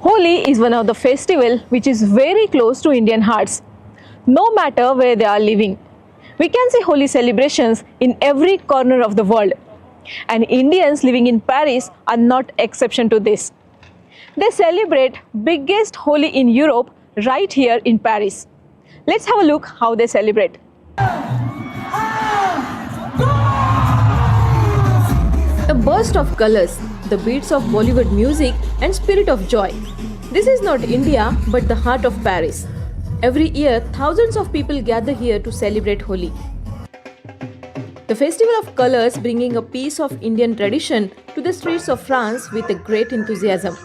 Holi is one of the festivals which is very close to Indian hearts, no matter where they are living. We can see Holi celebrations in every corner of the world, and Indians living in Paris are not exception to this. They celebrate biggest Holi in Europe right here in Paris. Let's have a look how they celebrate. A burst of colors, the beats of Bollywood music and spirit of joy. This is not India but the heart of Paris. Every year, thousands of people gather here to celebrate Holi. The festival of colors bringing a piece of Indian tradition to the streets of France with a great enthusiasm.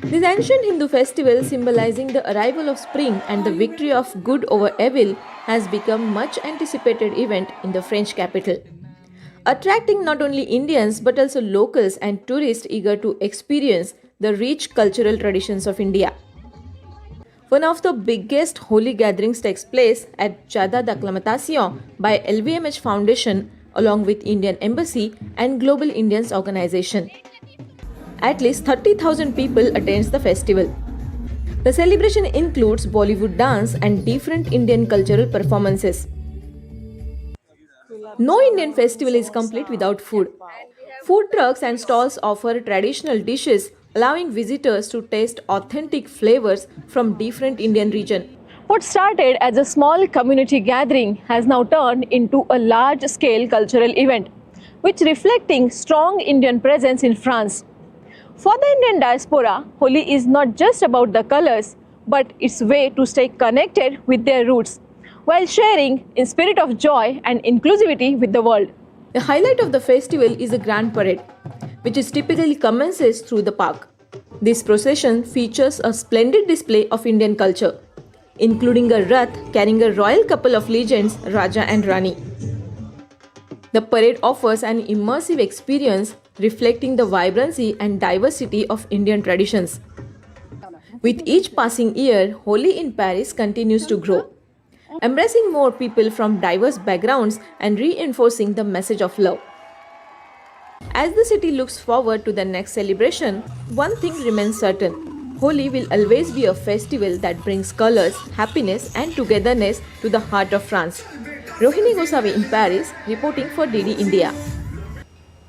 This ancient Hindu festival symbolizing the arrival of spring and the victory of good over evil has become much anticipated event in the French capital, attracting not only Indians but also locals and tourists eager to experience the rich cultural traditions of India. One of the biggest Holi gatherings takes place at Jardin d'Acclimatation by LVMH Foundation along with Indian Embassy and Global Indians Organization. At least 30,000 people attend the festival. The celebration includes Bollywood dance and different Indian cultural performances. No Indian festival is complete without food. Food trucks and stalls offer traditional dishes, allowing visitors to taste authentic flavors from different Indian regions. What started as a small community gathering has now turned into a large-scale cultural event, which reflecting strong Indian presence in France. For the Indian diaspora, Holi is not just about the colors, but its way to stay connected with their roots, while sharing in spirit of joy and inclusivity with the world. The highlight of the festival is a grand parade, which is typically commences through the park. This procession features a splendid display of Indian culture, including a rath carrying a royal couple of legends, Raja and Rani. The parade offers an immersive experience reflecting the vibrancy and diversity of Indian traditions. With each passing year, Holi in Paris continues to grow, embracing more people from diverse backgrounds and reinforcing the message of love. As the city looks forward to the next celebration, one thing remains certain. Holi will always be a festival that brings colors, happiness and togetherness to the heart of France. Rohini Gosavi in Paris, reporting for DD India.